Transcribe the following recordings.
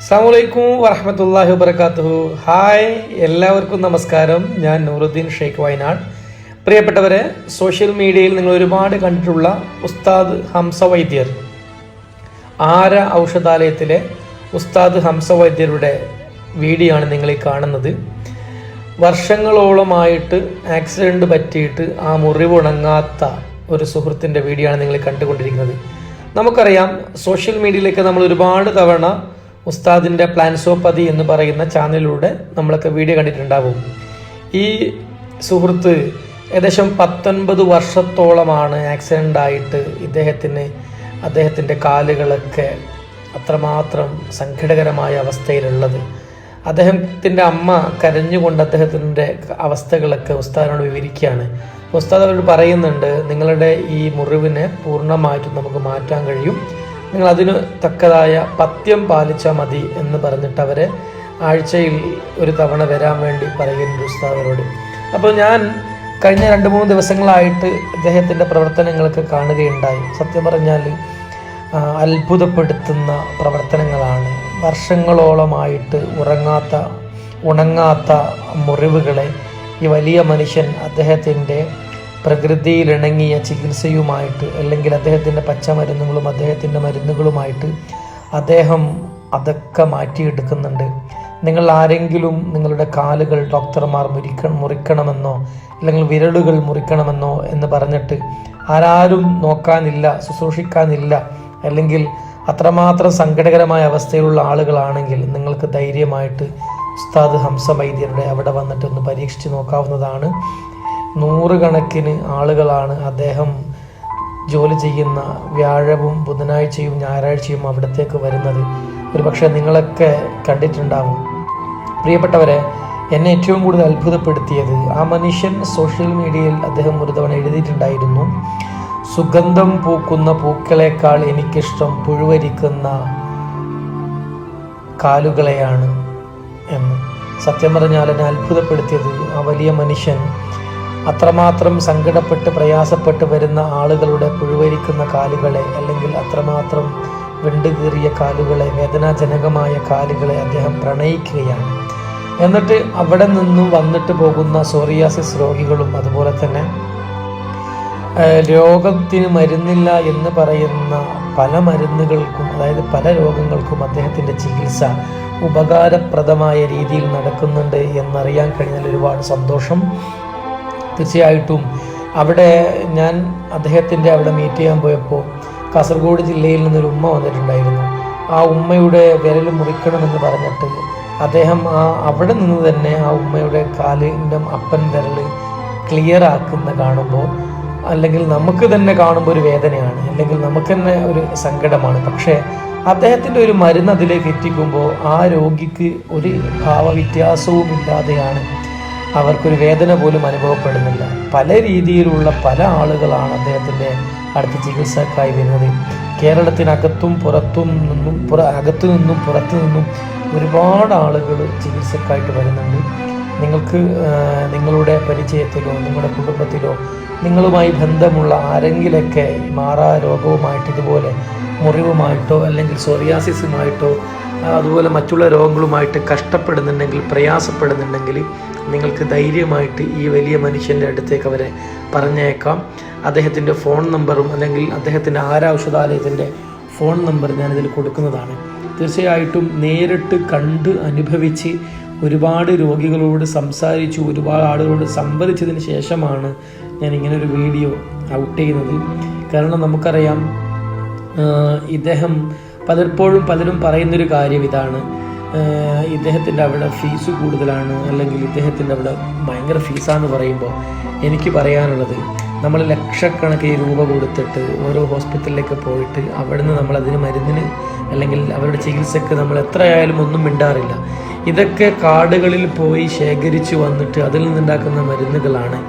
അസ്സലാമു വറഹ്മത്തുള്ളാഹി വബറകാതുഹു. ഹായ്, എല്ലാവർക്കും നമസ്കാരം. ഞാൻ നൂറുദ്ദീൻ ഷെയ്ഖ് വയനാട്. പ്രിയപ്പെട്ടവരെ, സോഷ്യൽ മീഡിയയിൽ നിങ്ങൾ ഒരുപാട് കണ്ടിട്ടുള്ള ഉസ്താദ് ഹംസ വൈദ്യർ, ആര ഔഷധാലയത്തിലെ ഉസ്താദ് ഹംസ വൈദ്യരുടെ വീഡിയോ ആണ് നിങ്ങൾ ഈ കാണുന്നത്. വർഷങ്ങളോളമായിട്ട് ആക്സിഡൻറ്റ് പറ്റിയിട്ട് ആ മുറിവ് ഉണങ്ങാത്ത ഒരു സുഹൃത്തിൻ്റെ വീഡിയോ ആണ് നിങ്ങൾ കണ്ടുകൊണ്ടിരിക്കുന്നത്. നമുക്കറിയാം, സോഷ്യൽ മീഡിയയിലേക്ക് നമ്മൾ ഒരുപാട് തവണ ഉസ്താദിൻ്റെ പ്ലാൻസോപ്പതി എന്ന് പറയുന്ന ചാനലിലൂടെ നമ്മളൊക്കെ വീഡിയോ കണ്ടിട്ടുണ്ടാവും. ഈ സുഹൃത്ത് ഏകദേശം 19 വർഷത്തോളമാണ് ആക്സിഡൻ്റ് ആയിട്ട് അദ്ദേഹത്തിൻ്റെ കാലുകളൊക്കെ അത്രമാത്രം സങ്കടകരമായ അവസ്ഥയിലുള്ളത്. അദ്ദേഹത്തിൻ്റെ അമ്മ കരഞ്ഞുകൊണ്ട് അദ്ദേഹത്തിൻ്റെ അവസ്ഥകളൊക്കെ ഉസ്താദിനോട് വിവരിക്കുകയാണ്. ഉസ്താദ് അവരോട് പറയുന്നുണ്ട്, നിങ്ങളുടെ ഈ മുറിവിനെ പൂർണ്ണമായിട്ടും നമുക്ക് മാറ്റാൻ കഴിയും, നിങ്ങൾ അതിന് തക്കതായ പഥ്യം പാലിച്ചാൽ മതി എന്ന് പറഞ്ഞിട്ട് അവരെ ആഴ്ചയിൽ ഒരു തവണ വരാൻ വേണ്ടി പറയുന്നുണ്ട് ഉസ്താദിനോട്. അപ്പോൾ ഞാൻ കഴിഞ്ഞ 2-3 ദിവസങ്ങളായിട്ട് ഇദ്ദേഹത്തിൻ്റെ പ്രവർത്തനങ്ങളൊക്കെ കാണുകയുണ്ടായി. സത്യം പറഞ്ഞാൽ അത്ഭുതപ്പെടുത്തുന്ന പ്രവർത്തനങ്ങളാണ്. വർഷങ്ങളോളമായിട്ട് ഉണങ്ങാത്ത മുറിവുകളെ ഈ വലിയ മനുഷ്യൻ അദ്ദേഹത്തിൻ്റെ പ്രകൃതിയിലിണങ്ങിയ ചികിത്സയുമായിട്ട്, അല്ലെങ്കിൽ അദ്ദേഹത്തിൻ്റെ പച്ചമരുന്നുകളും അദ്ദേഹത്തിൻ്റെ മരുന്നുകളുമായിട്ട് അദ്ദേഹം അതൊക്കെ മാറ്റിയെടുക്കുന്നുണ്ട്. നിങ്ങൾ ആരെങ്കിലും നിങ്ങളുടെ കാലുകൾ ഡോക്ടർമാർ മുറിക്കണമെന്നോ അല്ലെങ്കിൽ വിരലുകൾ മുറിക്കണമെന്നോ എന്ന് പറഞ്ഞിട്ട് ആരും നോക്കാനില്ല, ശുശ്രൂഷിക്കാനില്ല, അല്ലെങ്കിൽ അത്രമാത്രം സങ്കടകരമായ അവസ്ഥയിലുള്ള ആളുകളാണെങ്കിൽ നിങ്ങൾക്ക് ധൈര്യമായിട്ട് ഉസ്താദ് ഹംസ വൈദ്യരുടെ അവിടെ വന്നിട്ട് ഒന്ന് പരീക്ഷിച്ച് നോക്കാവുന്നതാണ്. 100 കണക്കിന് ആളുകളാണ് അദ്ദേഹം ജോലി ചെയ്യുന്ന വ്യാഴവും ബുധനാഴ്ചയും ഞായറാഴ്ചയും അവിടത്തേക്ക് വരുന്നത്. ഒരു പക്ഷേ നിങ്ങളൊക്കെ കണ്ടിട്ടുണ്ടാവും. പ്രിയപ്പെട്ടവരെ, എന്നെ ഏറ്റവും കൂടുതൽ അത്ഭുതപ്പെടുത്തിയത് ആ മനുഷ്യൻ സോഷ്യൽ മീഡിയയിൽ അദ്ദേഹം ഒരു തവണ എഴുതിയിട്ടുണ്ടായിരുന്നു, സുഗന്ധം പൂക്കുന്ന പൂക്കളേക്കാൾ എനിക്കിഷ്ടം പുഴുവരിക്കുന്ന കാലുകളെയാണ് എന്ന്. സത്യം പറഞ്ഞാൽ എന്നെ അത്ഭുതപ്പെടുത്തിയത് ആ വലിയ മനുഷ്യൻ അത്രമാത്രം സങ്കടപ്പെട്ട് പ്രയാസപ്പെട്ട് വരുന്ന ആളുകളുടെ പുഴുവരിക്കുന്ന കാലുകളെ, അല്ലെങ്കിൽ അത്രമാത്രം വെണ്ടുകീറിയ കാലുകളെ, വേദനാജനകമായ കാലുകളെ അദ്ദേഹം പ്രണയിക്കുകയാണ്. എന്നിട്ട് അവിടെ നിന്നും വന്നിട്ട് പോകുന്ന സോറിയാസിസ് രോഗികളും അതുപോലെ തന്നെ രോഗത്തിന് മരുന്നില്ല എന്ന് പറയുന്ന പല മരുന്നുകൾക്കും, അതായത് പല രോഗങ്ങൾക്കും അദ്ദേഹത്തിൻ്റെ ചികിത്സ ഉപകാരപ്രദമായ രീതിയിൽ നടക്കുന്നുണ്ട് എന്നറിയാൻ കഴിഞ്ഞാൽ ഒരുപാട് സന്തോഷം. തീർച്ചയായിട്ടും അവിടെ ഞാൻ അദ്ദേഹത്തിൻ്റെ അവിടെ മീറ്റ് ചെയ്യാൻ പോയപ്പോൾ കാസർഗോഡ് ജില്ലയിൽ നിന്നൊരു ഉമ്മ വന്നിട്ടുണ്ടായിരുന്നു. ആ ഉമ്മയുടെ വിരൽ മുറിക്കണമെന്ന് പറഞ്ഞിട്ട് അദ്ദേഹം അവിടെ നിന്ന് തന്നെ ആ ഉമ്മയുടെ കാലിൻ്റെ അപ്പൻ വിരൽ ക്ലിയർ ആക്കുന്ന കാണുമ്പോൾ, അല്ലെങ്കിൽ നമുക്ക് തന്നെ കാണുമ്പോൾ ഒരു വേദനയാണ്, അല്ലെങ്കിൽ നമുക്ക് തന്നെ ഒരു സങ്കടമാണ്. പക്ഷേ അദ്ദേഹത്തിൻ്റെ ഒരു മരുന്ന് അതിലേക്ക് എത്തിക്കുമ്പോൾ ആ രോഗിക്ക് ഒരു ഭാവവ്യത്യാസവും ഇല്ലാതെയാണ്, അവർക്കൊരു വേദന പോലും അനുഭവപ്പെടുന്നില്ല. പല രീതിയിലുള്ള പല ആളുകളാണ് അദ്ദേഹത്തിൻ്റെ അടുത്ത ചികിത്സക്കായി വരുന്നത്. കേരളത്തിനകത്തും പുറത്തു നിന്നും പുറത്തു നിന്നും ഒരുപാട് ആളുകൾ ചികിത്സക്കായിട്ട് വരുന്നുണ്ട്. നിങ്ങൾക്ക് നിങ്ങളുടെ പരിചയത്തിലോ നിങ്ങളുടെ കുടുംബത്തിലോ നിങ്ങളുമായി ബന്ധമുള്ള ആരെങ്കിലൊക്കെ മാറാ രോഗവുമായിട്ട്, ഇതുപോലെ മുറിവുമായിട്ടോ അല്ലെങ്കിൽ സോറിയാസിസുമായിട്ടോ അതുപോലെ മറ്റുള്ള രോഗങ്ങളുമായിട്ട് കഷ്ടപ്പെടുന്നുണ്ടെങ്കിൽ, പ്രയാസപ്പെടുന്നുണ്ടെങ്കിൽ നിങ്ങൾക്ക് ധൈര്യമായിട്ട് ഈ വലിയ മനുഷ്യൻ്റെ അടുത്തേക്ക് അവരെ പറഞ്ഞേക്കാം. അദ്ദേഹത്തിൻ്റെ ഫോൺ നമ്പറും അല്ലെങ്കിൽ അദ്ദേഹത്തിൻ്റെ ആര ഔഷധാലയത്തിൻ്റെ ഫോൺ നമ്പർ ഞാനിതിൽ കൊടുക്കുന്നതാണ്. തീർച്ചയായിട്ടും നേരിട്ട് കണ്ട് അനുഭവിച്ച് ഒരുപാട് രോഗികളോട് സംസാരിച്ചു, ഒരുപാട് ആളുകളോട് സംവദിച്ചതിന് ശേഷമാണ് ഞാൻ ഇങ്ങനൊരു വീഡിയോ ഔട്ട് ചെയ്യുന്നത്. കാരണം നമുക്കറിയാം, ഇദ്ദേഹം പലരും പറയുന്നൊരു കാര്യം ഇതാണ്, ഇദ്ദേഹത്തിൻ്റെ അവിടെ ഫീസ് കൂടുതലാണ്, അല്ലെങ്കിൽ ഇദ്ദേഹത്തിൻ്റെ അവിടെ ഭയങ്കര ഫീസാന്ന് പറയുമ്പോൾ എനിക്ക് പറയാനുള്ളത്, നമ്മൾ ലക്ഷക്കണക്കിന് രൂപ കൊടുത്തിട്ട് ഓരോ ഹോസ്പിറ്റലിലേക്ക് പോയിട്ട് അവിടുന്ന് നമ്മളതിന് മരുന്നിന് അല്ലെങ്കിൽ അവരുടെ ചികിത്സക്ക് നമ്മൾ എത്രയായാലും ഒന്നും മിണ്ടാറില്ല. ഇതൊക്കെ കാടുകളിൽ പോയി ശേഖരിച്ചു വന്നിട്ട് അതിൽ നിന്നുണ്ടാക്കുന്ന മരുന്നുകളാണ്.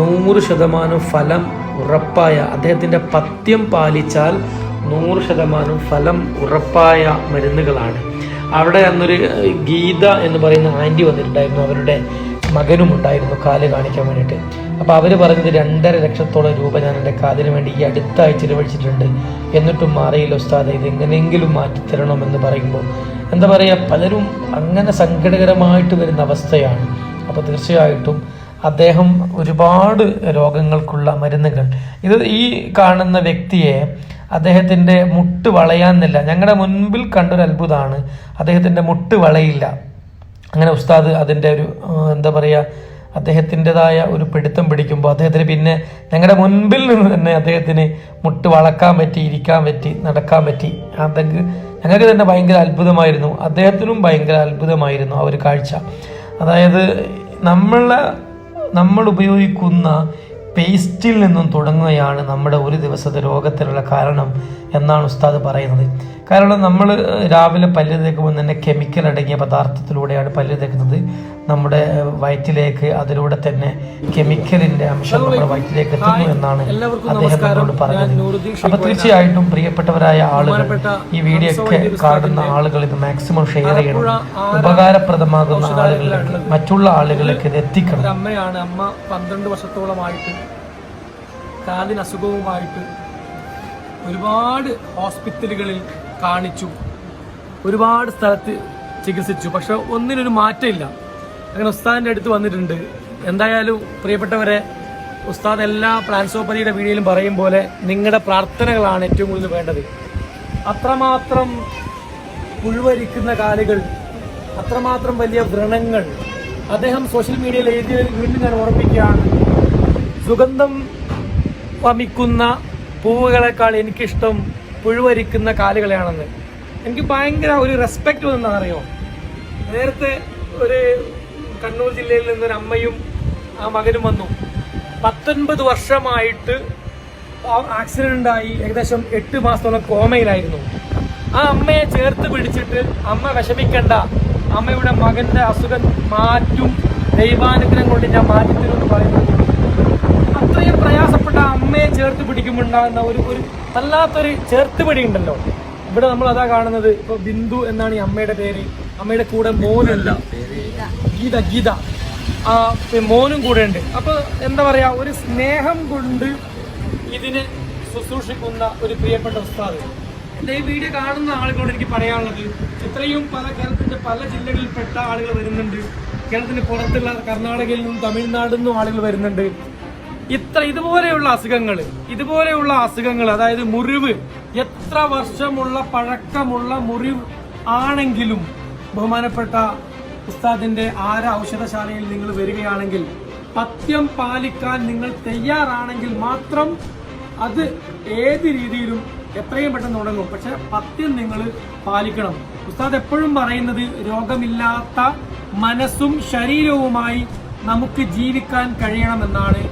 100% ഫലം ഉറപ്പായ, അദ്ദേഹത്തിൻ്റെ പഥ്യം പാലിച്ചാൽ 100% ഫലം ഉറപ്പായ മരുന്നുകളാണ്. അവിടെ അന്നൊരു ഗീത എന്ന് പറയുന്ന ആൻറ്റി വന്നിട്ടുണ്ടായിരുന്നു, അവരുടെ മകനും ഉണ്ടായിരുന്നു കാല് കാണിക്കാൻ വേണ്ടിയിട്ട്. അപ്പോൾ അവർ പറഞ്ഞത് 2.5 ലക്ഷത്തോളം രൂപ ഞാൻ എൻ്റെ കാതിന് വേണ്ടി ഈ അടുത്തായി ചിലവഴിച്ചിട്ടുണ്ട്, എന്നിട്ടും മാറിയില്ല ഉസ്താദെ, ഇത് എങ്ങനെയെങ്കിലും മാറ്റിത്തരണമെന്ന് പറയുമ്പോൾ എന്താ പറയുക, പലരും അങ്ങനെ സങ്കടകരമായിട്ട് വരുന്ന അവസ്ഥയാണ്. അപ്പോൾ തീർച്ചയായിട്ടും അദ്ദേഹം ഒരുപാട് രോഗങ്ങൾക്കുള്ള മരുന്നുകൾ, ഇത് ഈ കാണുന്ന വ്യക്തിയെ അദ്ദേഹത്തിൻ്റെ മുട്ട് വളയാന്നില്ല. ഞങ്ങളുടെ മുൻപിൽ കണ്ടൊരു അത്ഭുതമാണ്, അദ്ദേഹത്തിൻ്റെ മുട്ട് വളയില്ല. അങ്ങനെ ഉസ്താദ് അതിൻ്റെ ഒരു എന്താ പറയുക, അദ്ദേഹത്തിൻ്റെതായ ഒരു പിടുത്തം പിടിക്കുമ്പോൾ അദ്ദേഹത്തിന് പിന്നെ ഞങ്ങളുടെ മുൻപിൽ നിന്ന് തന്നെ അദ്ദേഹത്തിന് മുട്ട് വളക്കാൻ പറ്റി, ഇരിക്കാൻ പറ്റി, നടക്കാൻ പറ്റി. ഞങ്ങൾക്ക് തന്നെ ഭയങ്കര അത്ഭുതമായിരുന്നു, അദ്ദേഹത്തിനും ഭയങ്കര അത്ഭുതമായിരുന്നു ആ ഒരു കാഴ്ച. അതായത് നമ്മൾ ഉപയോഗിക്കുന്ന പേസ്റ്റിൽ നിന്നും തുടങ്ങുകയാണ് നമ്മുടെ ഒരു ദിവസത്തെ രോഗത്തിനുള്ള കാരണം എന്നാണ് ഉസ്താദ് പറയുന്നത്. കാരണം നമ്മൾ രാവിലെ പല്ല് തേക്കുമ്പോൾ തന്നെ കെമിക്കൽ അടങ്ങിയ പദാർത്ഥത്തിലൂടെയാണ് പല്ല് തേക്കുന്നത് നമ്മുടെ വയറ്റിലേക്ക്. അതിലൂടെ തന്നെ കെമിക്കലിന്റെ അംശം നമ്മുടെ വയറ്റിലേക്ക് എത്തുന്നു എന്നാണ് അദ്ദേഹം നമ്മളോട് പറഞ്ഞത്. അപ്പൊ തീർച്ചയായിട്ടും പ്രിയപ്പെട്ടവരായ ആളുകൾ, ഈ വീഡിയോ ഒക്കെ കാണുന്ന ആളുകൾ ഇത് മാക്സിമം ഷെയർ ചെയ്യണം. ഉപകാരപ്രദമാകുന്ന ആളുകളിലേക്ക്, മറ്റുള്ള ആളുകളിലേക്ക് ഇത് എത്തിക്കണം. അമ്മയാണ്. അമ്മ 12 വർഷത്തോളമായിട്ട് കാലിന് അസുഖവുമായിട്ട് ഒരുപാട് ഹോസ്പിറ്റലുകളിൽ കാണിച്ചു, ഒരുപാട് സ്ഥലത്ത് ചികിത്സിച്ചു, പക്ഷെ ഒന്നിനൊരു മാറ്റമില്ല. അങ്ങനെ ഉസ്താദിന്റെ അടുത്ത് വന്നിട്ടുണ്ട്. എന്തായാലും പ്രിയപ്പെട്ടവരെ, ഉസ്താദ് എല്ലാ പ്ലാൻസോപ്പതിയുടെ വീഡിയോയിലും പറയും പോലെ നിങ്ങളുടെ പ്രാർത്ഥനകളാണ് ഏറ്റവും കൂടുതൽ വേണ്ടത്. അത്രമാത്രം പുഴുവരിക്കുന്ന കാലുകൾ, അത്രമാത്രം വലിയ വ്രണങ്ങൾ അദ്ദേഹം സോഷ്യൽ മീഡിയയിൽ എഴുതി. വീണ്ടും ഞാൻ ഓർമ്മിക്കുകയാണ്, സുഗന്ധം വമിക്കുന്ന പൂവുകളെക്കാൾ എനിക്കിഷ്ടം പുഴുവരിക്കുന്ന കാലുകളെയാണെന്ന്. എനിക്ക് ഭയങ്കര ഒരു റെസ്പെക്റ്റ് വന്നറിയോ. നേരത്തെ ഒരു കണ്ണൂർ ജില്ലയിൽ നിന്നൊരു അമ്മയും ആ മകനും വന്നു. 19 വർഷമായിട്ട് ആക്സിഡന്റ് ഉണ്ടായി, ഏകദേശം 8 മാസത്തോളം കോമയിലായിരുന്നു. ആ അമ്മയെ ചേർത്ത് പിടിച്ചിട്ട് അമ്മ വിഷമിക്കണ്ട, അമ്മയുടെ മകന്റെ അസുഖം മാറ്റും, ദൈവാനുഗ്രഹം കൊണ്ട് ഞാൻ മാറ്റിത്തരുമെന്ന് പറയുന്നു. അത്രയും പ്രയാസപ്പെട്ട അമ്മയെ ചേർത്ത് പിടിക്കുമ്പോൾ ഉണ്ടാകുന്ന ഒരു വല്ലാത്തൊരു ചേർത്തുപിടി ഉണ്ടല്ലോ. ഇവിടെ നമ്മൾ അതാ കാണുന്നത്. ഇപ്പൊ ബിന്ദു എന്നാണ് ഈ അമ്മയുടെ പേര്. അമ്മയുടെ കൂടെ മോനുണ്ട്, ഗീത, മോനും കൂടെ ഉണ്ട്. അപ്പൊ എന്താ പറയാ, ഒരു സ്നേഹം കൊണ്ട് ഇതിനെ ശുശ്രൂഷിക്കുന്ന ഒരു പ്രിയപ്പെട്ട ഉസ്താദ്. ഈ വീഡിയോ കാണുന്ന ആളുകളോട് എനിക്ക് പറയാനുള്ളത്, ഇത്രയും കേരളത്തിന്റെ പല ജില്ലകളിൽപ്പെട്ട ആളുകൾ വരുന്നുണ്ട്. കേരളത്തിന് പുറത്തുള്ള കർണാടകയിൽ നിന്നും തമിഴ്നാടിൽ നിന്നും ആളുകൾ വരുന്നുണ്ട്. ഇതുപോലെയുള്ള അസുഖങ്ങൾ, അതായത് മുറിവ്, എത്ര വർഷമുള്ള പഴക്കമുള്ള മുറിവ് ആണെങ്കിലും ബഹുമാനപ്പെട്ട ഉസ്താദിന്റെ ഔഷധശാലയിൽ നിങ്ങൾ വരികയാണെങ്കിൽ, പഥ്യം പാലിക്കാൻ നിങ്ങൾ തയ്യാറാണെങ്കിൽ മാത്രം അത് ഏത് രീതിയിലും എത്രയും പെട്ടെന്ന് തുടങ്ങും. പക്ഷെ പഥ്യം നിങ്ങൾ പാലിക്കണം. ഉസ്താദ് എപ്പോഴും പറയുന്നത്, രോഗമില്ലാത്ത മനസ്സും ശരീരവുമായി നമുക്ക് ജീവിക്കാൻ കഴിയണമെന്നാണ്.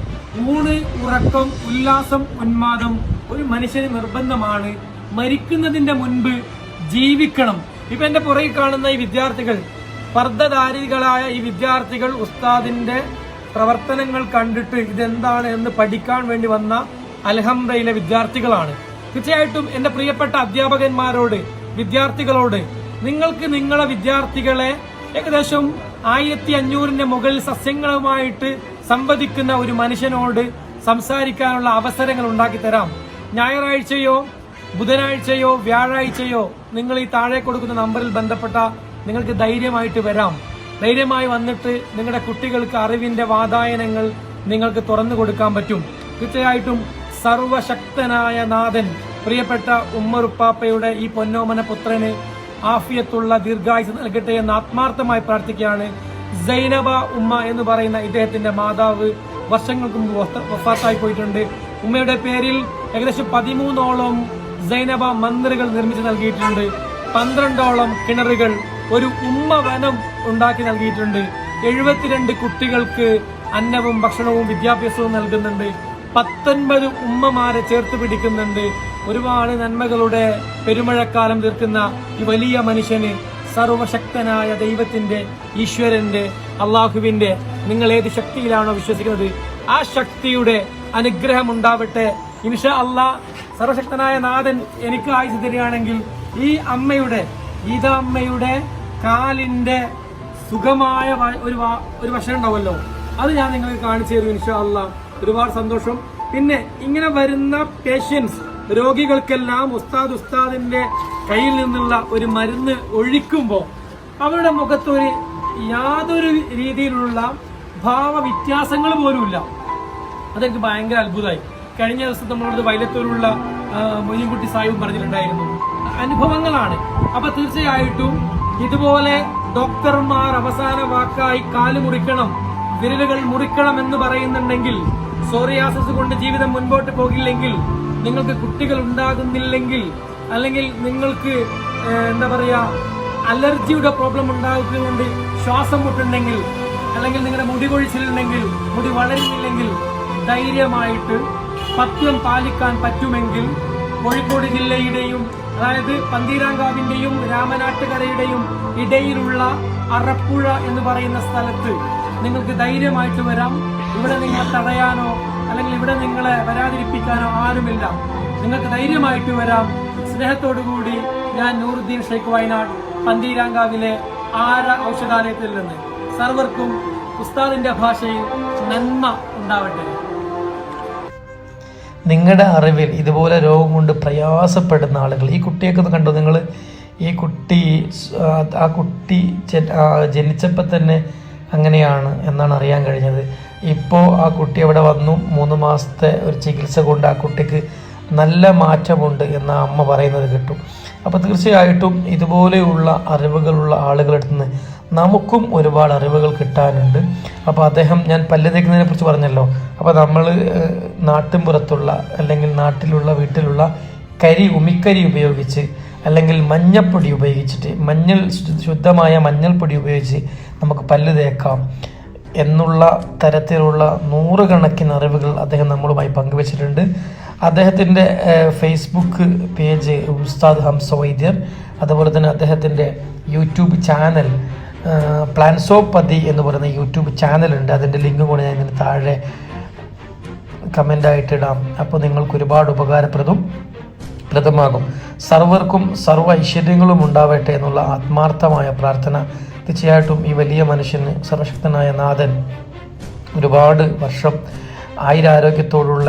ഊണ്, ഉറക്കം, ഉല്ലാസം, ഉന്മാദം ഒരു മനുഷ്യന് നിർബന്ധമാണ്. മരിക്കുന്നതിന്റെ മുൻപ് ജീവിക്കണം. ഇപ്പൊ എന്റെ പുറകിൽ കാണുന്ന ഈ വിദ്യാർത്ഥികൾ, പർദ്ദധാരികളായ ഈ വിദ്യാർത്ഥികൾ ഉസ്താദിന്റെ പ്രവർത്തനങ്ങൾ കണ്ടിട്ട് ഇതെന്താണ് എന്ന് പഠിക്കാൻ വേണ്ടി വന്ന അൽഹംദയിലെ വിദ്യാർത്ഥികളാണ്. തീർച്ചയായിട്ടും എന്റെ പ്രിയപ്പെട്ട അധ്യാപകന്മാരോട്, വിദ്യാർത്ഥികളോട്, നിങ്ങൾക്ക് നിങ്ങളെ വിദ്യാർത്ഥികളെ ഏകദേശം 1500 മുകളിൽ സസ്യങ്ങളുമായിട്ട് സംവദിക്കുന്ന ഒരു മനുഷ്യനോട് സംസാരിക്കാനുള്ള അവസരങ്ങൾ ഉണ്ടാക്കി തരാം. ഞായറാഴ്ചയോ ബുധനാഴ്ചയോ വ്യാഴാഴ്ചയോ നിങ്ങൾ ഈ താഴെ കൊടുക്കുന്ന നമ്പറിൽ ബന്ധപ്പെട്ട നിങ്ങൾക്ക് ധൈര്യമായിട്ട് വരാം. ധൈര്യമായി വന്നിട്ട് നിങ്ങളുടെ കുട്ടികൾക്ക് അറിവിന്റെ വാതായനങ്ങൾ നിങ്ങൾക്ക് തുറന്നു കൊടുക്കാൻ പറ്റും. തീർച്ചയായിട്ടും സർവശക്തനായ നാഥൻ പ്രിയപ്പെട്ട ഉമ്മറുപ്പാപ്പയുടെ ഈ പൊന്നോമന പുത്രന് ആഫിയത്തുള്ള ദീർഘായുസ് നൽകട്ടെ എന്ന് ആത്മാർത്ഥമായി പ്രാർത്ഥിക്കുകയാണ്. സൈനബ ഉമ്മ എന്ന് പറയുന്ന ഇദ്ദേഹത്തിന്റെ മാതാവ് വർഷങ്ങൾക്ക് മുമ്പ് വഫാത്തായി പോയിട്ടുണ്ട്. ഉമ്മയുടെ പേരിൽ ഏകദേശം 13ഓളം സൈനബ മന്ദിറുകൾ നിർമ്മിച്ചു നൽകിയിട്ടുണ്ട്. 12ഓളം കിണറുകൾ, ഒരു ഉമ്മ വനം ഉണ്ടാക്കി നൽകിയിട്ടുണ്ട്. 72 കുട്ടികൾക്ക് അന്നവും ഭക്ഷണവും വിദ്യാഭ്യാസവും നൽകുന്നുണ്ട്. 19 ഉമ്മമാരെ ചേർത്ത് പിടിക്കുന്നുണ്ട്. ഒരുപാട് നന്മകളുടെ പെരുമഴക്കാലം തീർക്കുന്ന ഈ വലിയ മനുഷ്യന് സർവശക്തനായ ദൈവത്തിന്റെ, ഈശ്വരന്റെ, അള്ളാഹുവിന്റെ, നിങ്ങൾ ഏത് ശക്തിയിലാണോ വിശ്വസിക്കുന്നത് ആ ശക്തിയുടെ അനുഗ്രഹം ഉണ്ടാവട്ടെ. ഇൻഷാ അള്ളാഹ് സർവശക്തനായ നാഥൻ എനിക്ക് ആയുസ് തരികയാണെങ്കിൽ ഈ അമ്മയുടെ, ഗീതാമ്മയുടെ കാലിന്റെ സുഖമായ ഒരു വശം ഉണ്ടാവുമല്ലോ, അത് ഞാൻ നിങ്ങൾക്ക് കാണിച്ചു തരും ഇൻഷാ അള്ളാഹ്. ഒരുപാട് സന്തോഷം. പിന്നെ ഇങ്ങനെ വരുന്ന പേഷ്യൻസ്, രോഗികൾക്കെല്ലാം ഉസ്താദിന്റെ കയ്യിൽ നിന്നുള്ള ഒരു മരുന്ന് ഒഴിക്കുമ്പോൾ അവരുടെ മുഖത്തൊരു യാതൊരു രീതിയിലുള്ള ഭാവവ്യത്യാസങ്ങൾ പോലുമില്ല. അതെനിക്ക് ഭയങ്കര അത്ഭുതമായി. കഴിഞ്ഞ ദിവസം നമ്മളോട് വൈലത്തൂരുള്ള മൊയ്തീൻകുട്ടി സാഹിബ് പറഞ്ഞിട്ടുണ്ടായിരുന്നു. അനുഭവങ്ങളാണ്. അപ്പൊ തീർച്ചയായിട്ടും ഇതുപോലെ ഡോക്ടർമാർ അവസാന വാക്കായി കാല് മുറിക്കണം, വിരലുകൾ മുറിക്കണം എന്ന് പറയുന്നുണ്ടെങ്കിൽ, സോറിയാസിസ് കൊണ്ട് ജീവിതം മുൻപോട്ട് പോകില്ലെങ്കിൽ, നിങ്ങൾക്ക് കുട്ടികൾ ഉണ്ടാകുന്നില്ലെങ്കിൽ, അല്ലെങ്കിൽ നിങ്ങൾക്ക് എന്താ പറയാ അലർജിയുടെ പ്രോബ്ലം ഉണ്ടാകുന്നതുകൊണ്ട് ശ്വാസം മുട്ടുണ്ടെങ്കിൽ, അല്ലെങ്കിൽ നിങ്ങളുടെ മുടി കൊഴിച്ചിലുണ്ടെങ്കിൽ, മുടി വളരുന്നില്ലെങ്കിൽ, ധൈര്യമായിട്ട് പഥ്യം പാലിക്കാൻ പറ്റുമെങ്കിൽ കോഴിക്കോട് ജില്ലയുടെയും അതായത് പന്തീരാങ്കാവിന്റെയും രാമനാട്ടുകരയുടെയും ഇടയിലുള്ള അറപ്പുഴ എന്ന് പറയുന്ന സ്ഥലത്ത് നിങ്ങൾക്ക് ധൈര്യമായിട്ട് വരാം. ഇവിടെ നിങ്ങളെ തടയാനോ അല്ലെങ്കിൽ ഇവിടെ നിങ്ങളെ വരാതിരിപ്പിക്കാനോ ആരുമില്ല. നിങ്ങൾക്ക് ധൈര്യമായിട്ട് വരാം. സ്നേഹത്തോടുകൂടി ഞാൻ നൂറുദ്ദീൻ ഷെയ്ഖ് വയനാട്, പന്തീരാങ്കാവിലെ ആര ഔഷധാലയത്തിൽ നിന്ന് സർവർക്കും ഉസ്താദിന്റെ ഭാഷയിൽ നന്മ ഉണ്ടാവട്ടെ. നിങ്ങളുടെ അറിവിൽ ഇതുപോലെ രോഗം കൊണ്ട് പ്രയാസപ്പെടുന്ന ആളുകൾ, ഈ കുട്ടിയൊക്കെ ഒന്ന് കണ്ടോ നിങ്ങൾ? ഈ കുട്ടി ആ കുട്ടി ജനിച്ചപ്പോൾ തന്നെ അങ്ങനെയാണ് എന്നാണ് അറിയാൻ കഴിഞ്ഞത്. ഇപ്പോൾ ആ കുട്ടി അവിടെ വന്നു, 3 മാസത്തെ ഒരു ചികിത്സ കൊണ്ട് ആ കുട്ടിക്ക് നല്ല മാറ്റമുണ്ട് എന്ന് അമ്മ പറയുന്നത് കേട്ടു. അപ്പോൾ തീർച്ചയായിട്ടും ഇതുപോലെയുള്ള അറിവുകളുള്ള ആളുകളടുത്ത് നിന്ന് നമുക്കും ഒരുപാട് അറിവുകൾ കിട്ടാനുണ്ട്. അപ്പോൾ അദ്ദേഹം, ഞാൻ പല്ല് തേക്കുന്നതിനെ കുറിച്ച് പറഞ്ഞല്ലോ, അപ്പോൾ നമ്മൾ നാട്ടിൻപുറത്തുള്ള അല്ലെങ്കിൽ നാട്ടിലുള്ള വീട്ടിലുള്ള ഉമിക്കരി ഉപയോഗിച്ച് അല്ലെങ്കിൽ മഞ്ഞൾപ്പൊടി ഉപയോഗിച്ചിട്ട്, ശുദ്ധമായ മഞ്ഞൾപ്പൊടി ഉപയോഗിച്ച് നമുക്ക് പല്ല് തേക്കാം എന്നുള്ള തരത്തിലുള്ള 100 കണക്കിന് അറിവുകൾ അദ്ദേഹം നമ്മളുമായി പങ്കുവച്ചിട്ടുണ്ട്. അദ്ദേഹത്തിൻ്റെ ഫേസ്ബുക്ക് പേജ് ഉസ്താദ് ഹംസ വൈദ്യർ, അതുപോലെ തന്നെ അദ്ദേഹത്തിൻ്റെ യൂട്യൂബ് ചാനൽ പ്ലാൻസോപ്പതി എന്ന് പറയുന്ന യൂട്യൂബ് ചാനലുണ്ട്. അതിൻ്റെ ലിങ്ക് കൂടി ഞാൻ ഇതിന് താഴെ കമൻ്റായിട്ട് ഇടാം. അപ്പോൾ നിങ്ങൾക്ക് ഒരുപാട് ഉപകാരപ്രദമാകും. സർവർക്കും സർവ്വ ഐശ്വര്യങ്ങളും ഉണ്ടാവട്ടെ എന്നുള്ള ആത്മാർത്ഥമായ പ്രാർത്ഥന. തീർച്ചയായിട്ടും ഈ വലിയ മനുഷ്യന് സർവശക്തനായ നാഥൻ ഒരുപാട് വർഷം ആയുരാരോഗ്യത്തോടുള്ള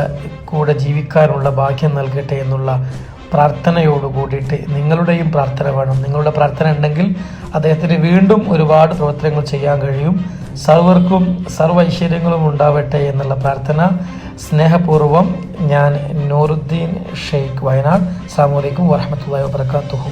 കൂടെ ജീവിക്കാനുള്ള ഭാഗ്യം നൽകട്ടെ എന്നുള്ള പ്രാർത്ഥനയോട് കൂടിയിട്ട് നിങ്ങളുടെയും പ്രാർത്ഥന വേണം. നിങ്ങളുടെ പ്രാർത്ഥന ഉണ്ടെങ്കിൽ അദ്ദേഹത്തിന് വീണ്ടും ഒരുപാട് പ്രവർത്തനങ്ങൾ ചെയ്യാൻ കഴിയും. സർവർക്കും സർവ്വ ഐശ്വര്യങ്ങളും ഉണ്ടാവട്ടെ എന്നുള്ള പ്രാർത്ഥന സ്നേഹപൂർവ്വം ഞാൻ നൂറുദ്ദീൻ ഷെയ്ഖ് വയനാട്. അസ്സലാമു അലൈക്കും വറഹ്മത്തുള്ളാഹി വബറകാതുഹു.